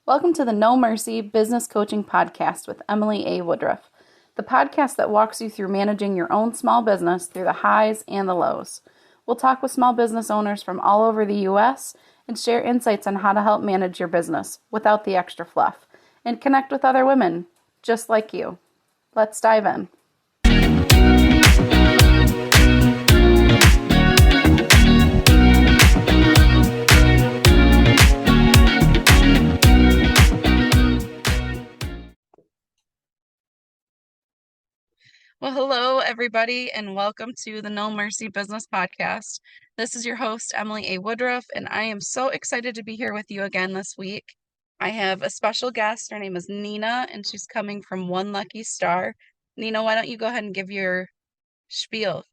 Welcome to the No Mercy Business Coaching Podcast with Emily A. Woodruff, the podcast that walks you through managing your own small business through the highs and the lows. We'll talk with small business owners from all over the U.S. and share insights on how to help manage your business without the extra fluff and connect with other women just like you. Let's dive in. Well, hello, everybody, and welcome to the No Mercy Business Podcast. This is your host, Emily A. Woodruff, and I am so excited to be here with you again this week. I have a special guest. Her name is Nina, and she's coming from One Lucky Star. Nina, why don't you go ahead and give your spiel?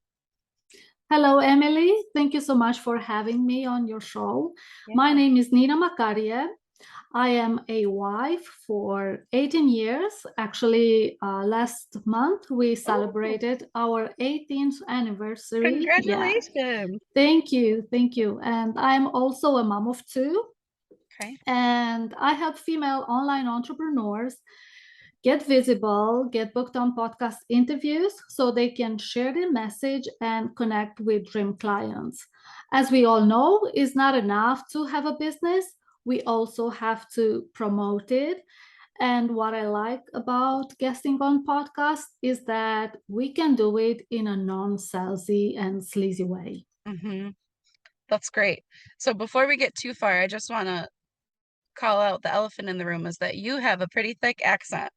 Hello, Emily. Thank you so much for having me on your show. Yeah. My name is Nina Macarie. I am a wife for 18 years. Actually, last month we celebrated our 18th anniversary. Congratulations. Yeah. Thank you. Thank you. And I'm also a mom of two. Okay. And I help female online entrepreneurs get visible, get booked on podcast interviews so they can share their message and connect with dream clients. As we all know, it's not enough to have a business. We also have to promote it. And what I like about guesting on podcasts is that we can do it in a non-salesy and sleazy way. Mm-hmm. That's great. So before we get too far, I just want to call out the elephant in the room is that you have a pretty thick accent.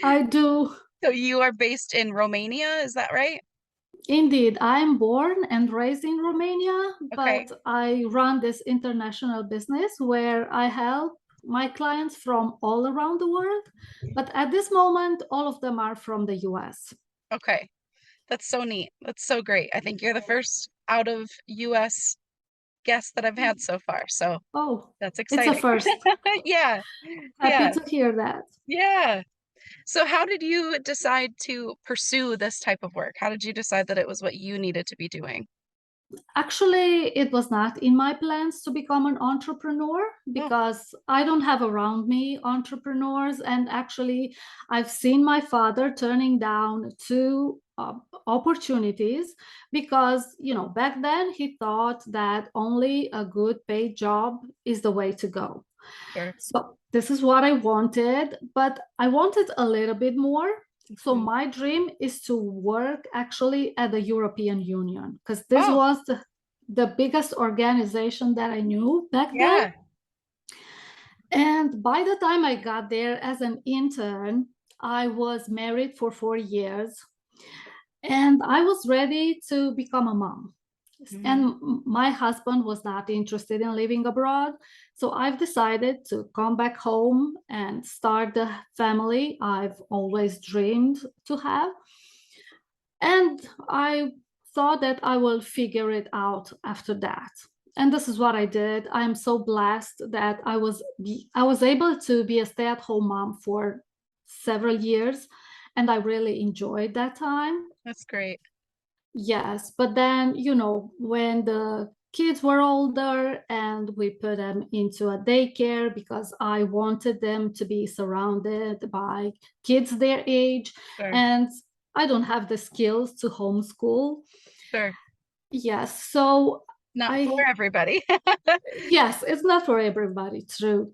I do. So you are based in Romania, is that right? Indeed, I'm born and raised in Romania, Okay. but I run this international business where I help my clients from all around the world. But at this moment, all of them are from the US. Okay. That's so neat. That's so great. I think you're the first out of US guest that I've had so far. So Oh, that's it's a exciting. first. Yeah. Happy Yeah. to hear that. Yeah. So how did you decide to pursue this type of work? How did you decide that it was what you needed to be doing? Actually, it was not in my plans to become an entrepreneur Oh, because I don't have around me entrepreneurs. And actually, I've seen my father turning down two opportunities because, back then he thought that only a good paid job is the way to go. sure. So this is what I wanted, but I wanted a little bit more. So Mhm. my dream is to work actually at the European Union because this Oh, was the biggest organization that I knew back then. yeah. And by the time I got there as an intern, I was married for 4 years and I was ready to become a mom. Mhm. And my husband was not interested in living abroad. So I've decided to come back home and start the family I've always dreamed to have. And I thought that I will figure it out after that. And this is what I did. I'm so blessed that I was able to be a stay-at-home mom for several years, and I really enjoyed that time. That's great. Yes, but then, when the kids were older and we put them into a daycare because I wanted them to be surrounded by kids their age, Sure. and I don't have the skills to homeschool. Sure. Yes, so Not for I, everybody. yes, it's not for everybody, true.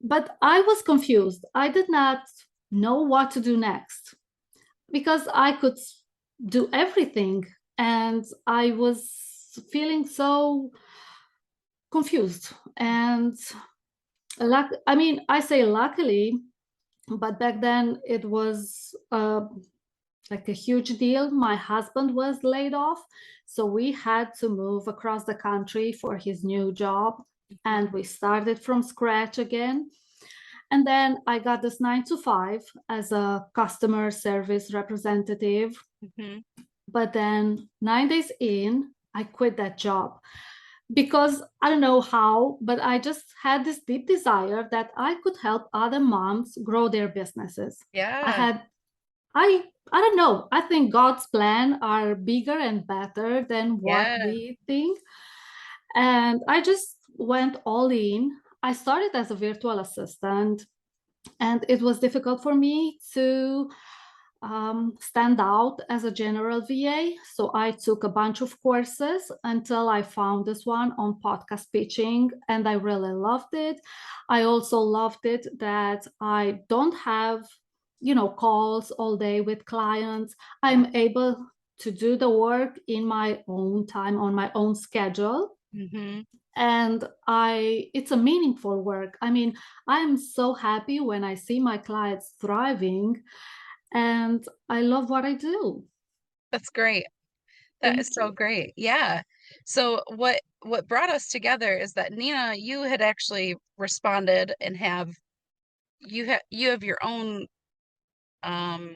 But I was confused. I did not know what to do next because I could do everything. And I was feeling so confused. And I say luckily, but back then it was like a huge deal. My husband was laid off. So we had to move across the country for his new job. And we started from scratch again. And then I got this 9 to 5 as a customer service representative. Mhm. But then 9 days in, I quit that job because I don't know how, but I just had this deep desire that I could help other moms grow their businesses. I Yeah. had, I don't know, I think God's plan are bigger and better than what Yeah. we think. And I just went all in. I started as a virtual assistant, and it was difficult for me to stand out as a general VA. So I took a bunch of courses until I found this one on podcast pitching, and I really loved it. I also loved it that I don't have, calls all day with clients. Yeah. I'm able to do the work in my own time on my own schedule. Mm-hmm. And it's a meaningful work. I mean, I'm so happy when I see my clients thriving, and I love what I do. That's great. That is Thank so you. great. Yeah. So what brought us together is that Nina, you had actually responded and you have your own um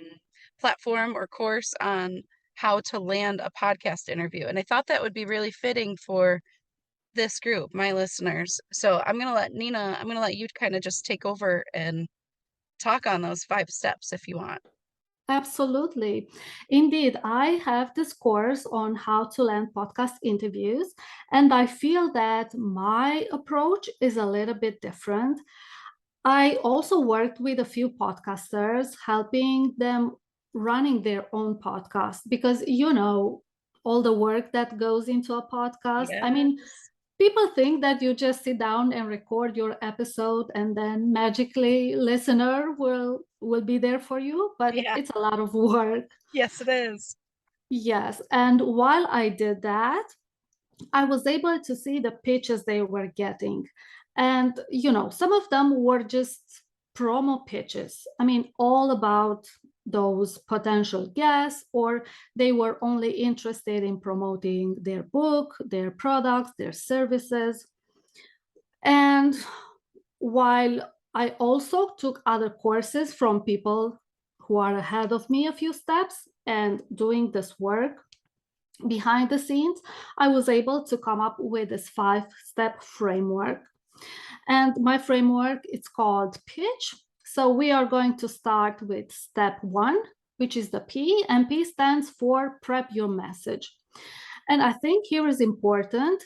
platform or course on how to land a podcast interview. And I thought that would be really fitting for this group, my listeners. So I'm gonna let you kind of just take over and talk on those 5 steps if you want. Absolutely. Indeed, I have this course on how to land podcast interviews, and I feel that my approach is a little bit different. I also worked with a few podcasters, helping them running their own podcast because, all the work that goes into a podcast. I mean, Yes. people think that you just sit down and record your episode and then magically listener will be there for you, but Yeah. it's a lot of work. Yes, it is. Yes, and while I did that, I was able to see the pitches they were getting. And, some of them were just promo pitches. I mean, all about those potential guests, or they were only interested in promoting their book, their products, their services. And while I also took other courses from people who are ahead of me a few steps and doing this work behind the scenes, I was able to come up with this 5-step framework. And my framework, it's called pitch. So we are going to start with step 1, which is the P, and P stands for prep your message. And I think here is important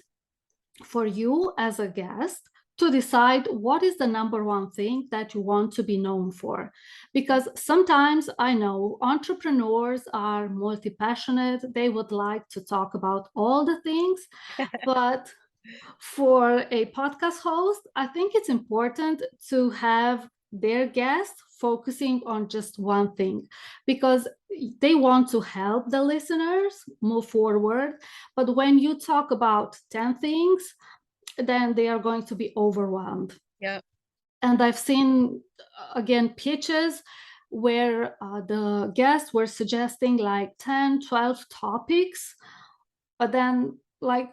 for you as a guest to decide what is the number one thing that you want to be known for. Because sometimes I know entrepreneurs are multi passionate, they would like to talk about all the things, but for a podcast host, I think it's important to have their guests focusing on just one thing because they want to help the listeners move forward. But when you talk about 10 things, then they are going to be overwhelmed. Yep. And I've seen, again, pitches where the guests were suggesting like 10, 12 topics, but then like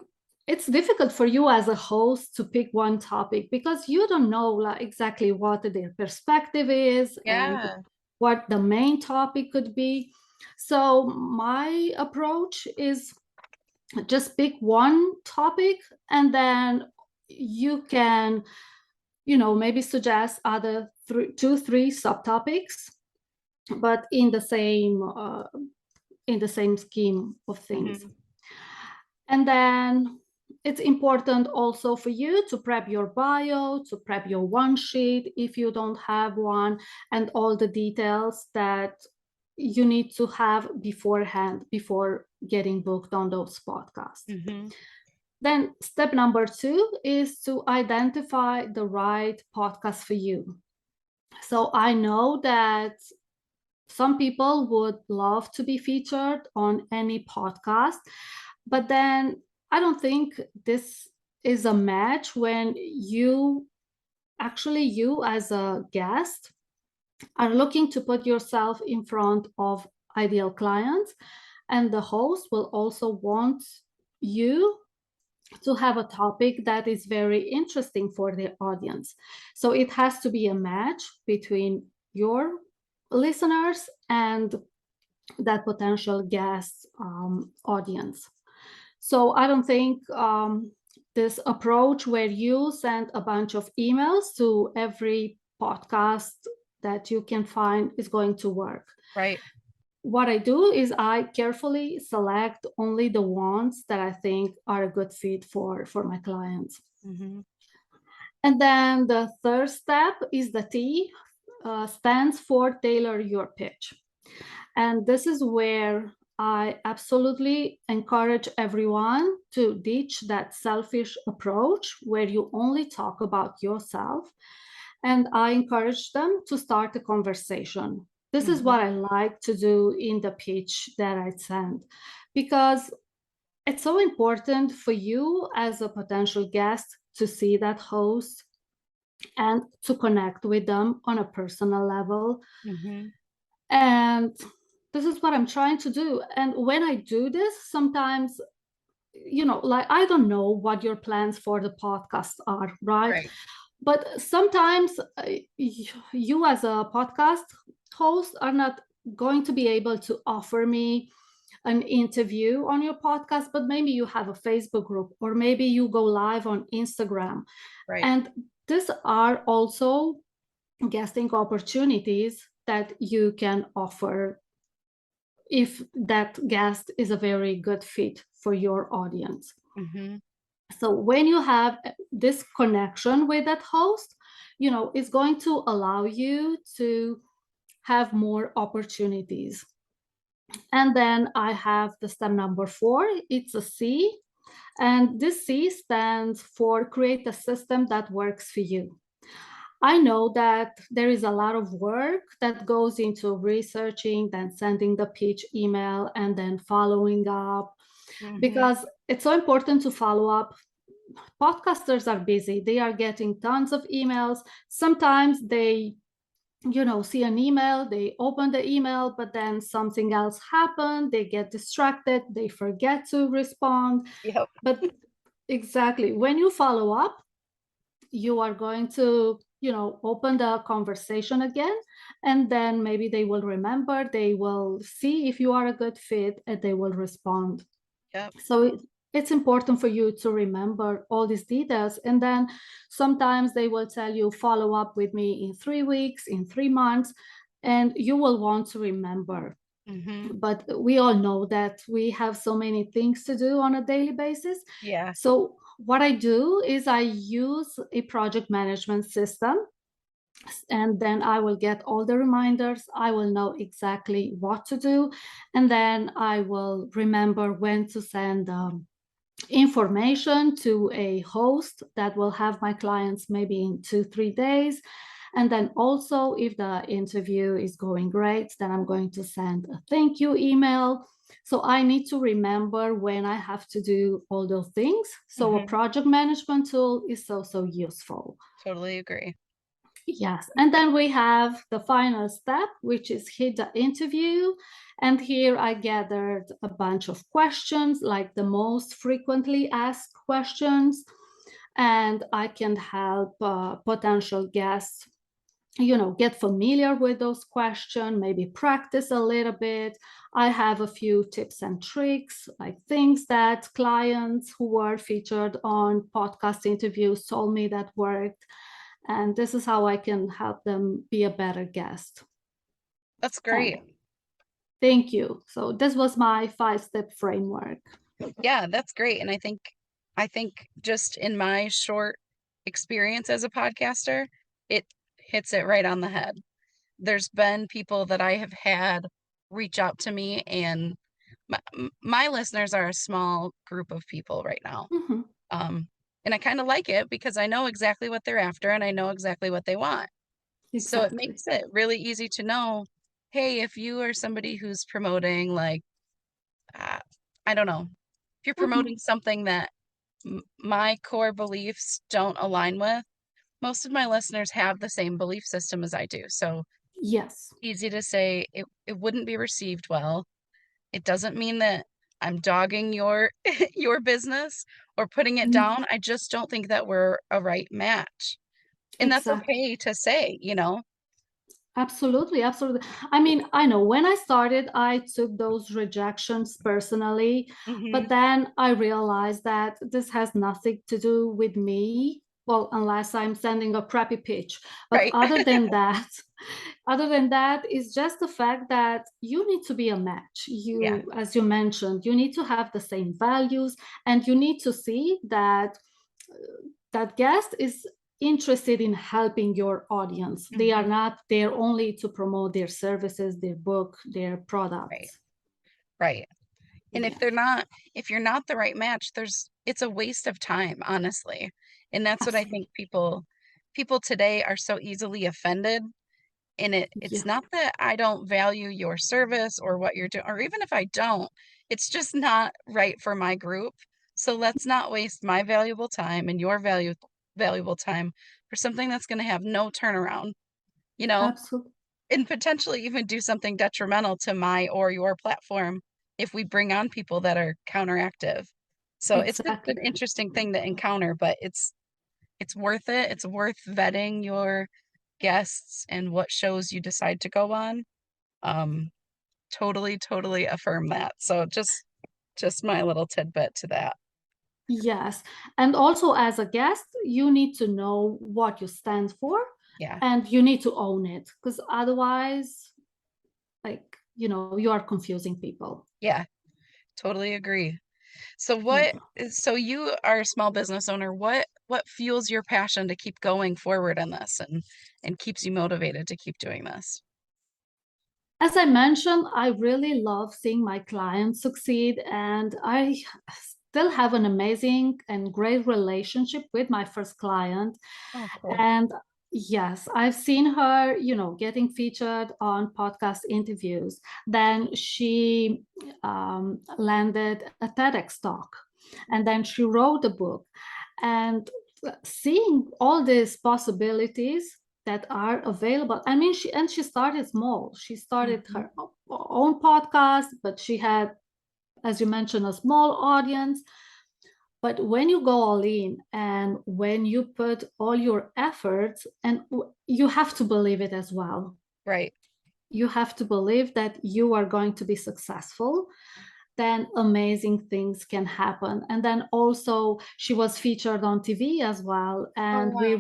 it's difficult for you as a host to pick one topic because you don't know like, exactly what their perspective is and Yeah. what the main topic could be. So my approach is just pick one topic, and then you can, maybe suggest other 2 3 subtopics, but in the same scheme of things. Hmm. And then it's important also for you to prep your bio, to prep your one sheet if you don't have one, and all the details that you need to have beforehand before getting booked on those podcasts. Hmm. Then step number 2 is to identify the right podcast for you. So I know that some people would love to be featured on any podcast, but then I don't think this is a match when you as a guest are looking to put yourself in front of ideal clients, and the host will also want you to have a topic that is very interesting for the audience. So it has to be a match between your listeners and that potential guest audience. So I don't think this approach where you send a bunch of emails to every podcast that you can find is going to work. Right. What I do is I carefully select only the ones that I think are a good fit for my clients. Hmm. And then the third step is the T, stands for tailor your pitch. And this is where I absolutely encourage everyone to ditch that selfish approach where you only talk about yourself. And I encourage them to start a conversation. This is what I like to do in the pitch that I send, because it's so important for you as a potential guest to see that host and to connect with them on a personal level. And this is what I'm trying to do. And when I do this, sometimes, like, I don't know what your plans for the podcast are, right? Right. But sometimes you as a podcast host are not going to be able to offer me an interview on your podcast, but maybe you have a Facebook group, or maybe you go live on Instagram. Right. And these are also guesting opportunities that you can offer if that guest is a very good fit for your audience. So when you have this connection with that host, it's going to allow you to have more opportunities. And then I have the step number 4. It's a C. And this C stands for create a system that works for you. I know that there is a lot of work that goes into researching, then sending the pitch email, and then following up, because it's so important to follow up. Podcasters are busy. They are getting tons of emails. Sometimes they see an email, they open the email, but then something else happened, they get distracted, they forget to respond. Yep. But exactly, when you follow up, you are going to open the conversation again, and then maybe they will remember, they will see if you are a good fit, and they will respond. Yep. So it's important for you to remember all these details. And then sometimes they will tell you, follow up with me in 3 weeks, in 3 months, and you will want to remember. But we all know that we have so many things to do on a daily basis. Yeah. So what I do is I use a project management system, and then I will get all the reminders. I will know exactly what to do, and then I will remember when to send information to a host that will have my clients maybe in 2-3 days. And then also, if the interview is going great, then I'm going to send a thank you email. So I need to remember when I have to do all those things. So a project management tool is so useful. Totally agree. Yes. And then we have the final step, which is hit the interview. And here I gathered a bunch of questions, like the most frequently asked questions. And I can help potential guests, get familiar with those questions, maybe practice a little bit. I have a few tips and tricks, like things that clients who were featured on podcast interviews told me that worked. And this is how I can help them be a better guest. That's great. Thank you. So this was my 5-step framework. Yeah, that's great. And I think just in my short experience as a podcaster, it hits it right on the head. There's been people that I have had reach out to me, and my listeners are a small group of people right now. And I kind of like it because I know exactly what they're after and I know exactly what they want. So it makes it really easy to know, hey, if you are somebody who's promoting, like, I don't know, if you're promoting something that my core beliefs don't align with, most of my listeners have the same belief system as I do. So yes, easy to say it wouldn't be received well. It doesn't mean that I'm dogging your your business or putting it down. I just don't think that we're a right match. And that's okay to say, Absolutely, absolutely. I mean, I know when I started, I took those rejections personally, but then I realized that this has nothing to do with me. Well, unless I'm sending a crappy pitch. But Right. other than that, it's just the fact that you need to be a match. Yeah. As you mentioned, you need to have the same values, and you need to see that that guest is interested in helping your audience. They are not there only to promote their services, their book, their products. Right. And Yeah, if you're not the right match, it's a waste of time, honestly. And that's what I absolutely. think people today are so easily offended. And it's Yeah, not that I don't value your service or what you're doing, or even if I don't, it's just not right for my group. So let's not waste my valuable time and your valuable time for something that's going to have no turnaround, you know, absolutely. and potentially even do something detrimental to my or your platform if we bring on people that are counteractive. So it's just Exactly. an interesting thing to encounter, but it's worth it. It's worth vetting your guests and what shows you decide to go on. Um, totally affirm that. So just my little tidbit to that. Yes. And also, as a guest, you need to know what you stand for Yeah. and you need to own it, because otherwise, like, you are confusing people. Yeah. Totally agree. So Yeah. so you are a small business owner. What fuels your passion to keep going forward on this and keeps you motivated to keep doing this? As I mentioned, I really love seeing my clients succeed, and I still have an amazing and great relationship with my first client. Oh, cool. And yes, I've seen her, getting featured on podcast interviews. Then she landed a TEDx talk, and then she wrote a book. And seeing all these possibilities that are available. I mean, she started small. She started Mhm. her own podcast, but she had, as you mentioned, a small audience. But when you go all in and when you put all your efforts, and you have to believe it as well. Right. You have to believe that you are going to be successful, then amazing things can happen. And then also she was featured on TV as well. Oh, And wow. we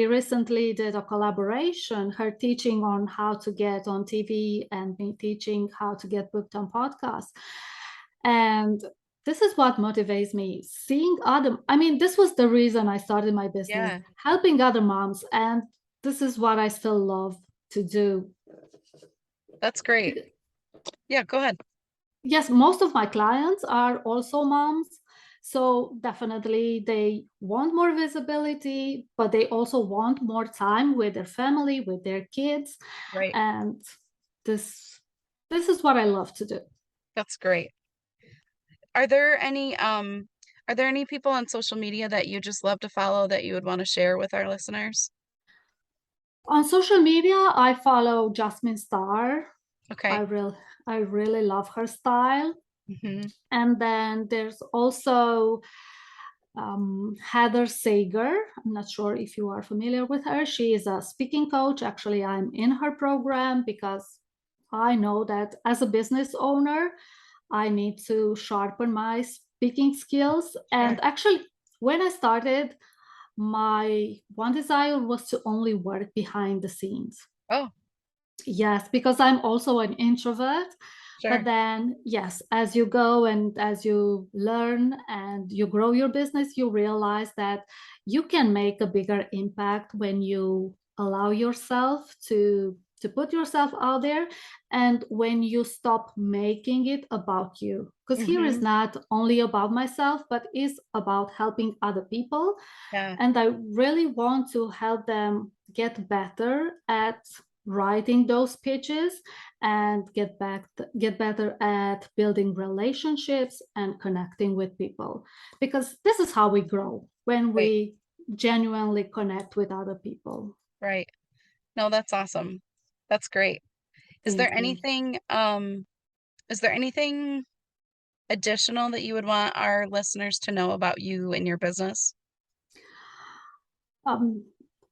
recently did a collaboration, her teaching on how to get on TV and me teaching how to get booked on podcasts. And this is what motivates me, seeing other, I mean, this was the reason I started my business, Yeah, helping other moms. And this is what I still love to do. that's great. Yeah, go ahead. Yes, most of my clients are also moms. So definitely they want more visibility, but they also want more time with their family, with their kids. Right. And this this is what I love to do. That's great. Are there any people on social media that you just love to follow that you would want to share with our listeners? On social media, I follow Jasmine Star. I Okay. really I really love her style. Hmm. And then there's also Heather Sager. I'm not sure if you are familiar with her. She is a speaking coach. Actually, I'm in her program because I know that as a business owner, I need to sharpen my speaking skills. Sure. And actually, when I started, my one desire was to only work behind the scenes. Oh, Yes, because I'm also an introvert. But sure. then, yes, as you go and as you learn and you grow your business, you realize that you can make a bigger impact when you allow yourself to put yourself out there, and when you stop making it about you. Because here is Hmm. not only about myself, but is about helping other people. Yeah. And I really want to help them get better at writing those pitches and get better at building relationships and connecting with people, because this is how we grow, when Right. we genuinely connect with other people. Right. No, that's awesome. That's great. Is there Thank you. anything is there anything additional that you would want our listeners to know about you and your business? um,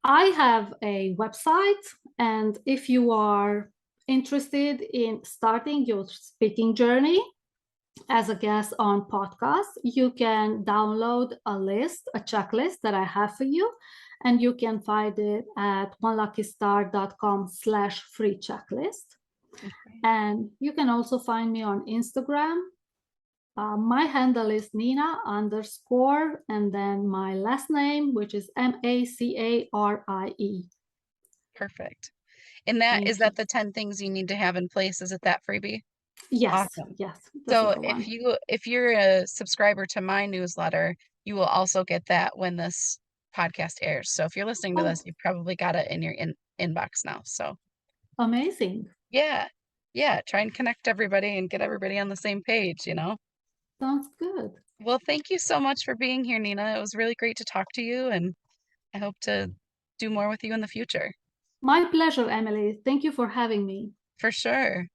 I have a website, and if you are interested in starting your speaking journey as a guest on podcast, you can download a checklist that I have for you, and you can find it at onluckystar.com/free checklist. Okay. And you can also find me on Instagram My handle is Nina _ and then my last name, which is Macarie. Perfect. And that is Thank you. that the 10 things you need to have in place? Is it that freebie? Yes, Awesome. yes, this is So the one. if you're a subscriber to my newsletter, you will also get that when this podcast airs. So if you're listening to this, Oh, you've probably got it in your inbox now. So amazing. yeah. Yeah, try and connect everybody and get everybody on the same page, you know? Sounds good. Well, thank you so much for being here, Nina. It was really great to talk to you, and I hope to do more with you in the future. My pleasure, Emily. Thank you for having me. For sure.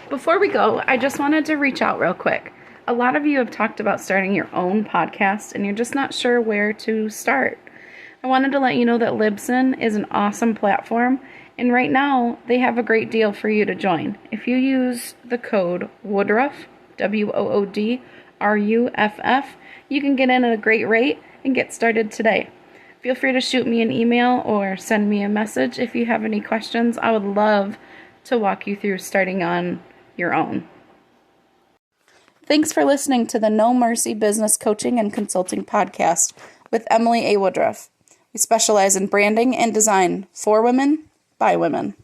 Before we go, I just wanted to reach out real quick. A lot of you have talked about starting your own podcast, and you're just not sure where to start. I wanted to let you know that Libsyn is an awesome platform, and right now they have a great deal for you to join. If you use the code Woodruff, WOODRUFF, you can get in at a great rate and get started today. Feel free to shoot me an email or send me a message if you have any questions. I would love to walk you through starting on your own. Thanks for listening to the No Mercy Business Coaching and Consulting Podcast with Emily A. Woodruff. We specialize in branding and design for women, by women.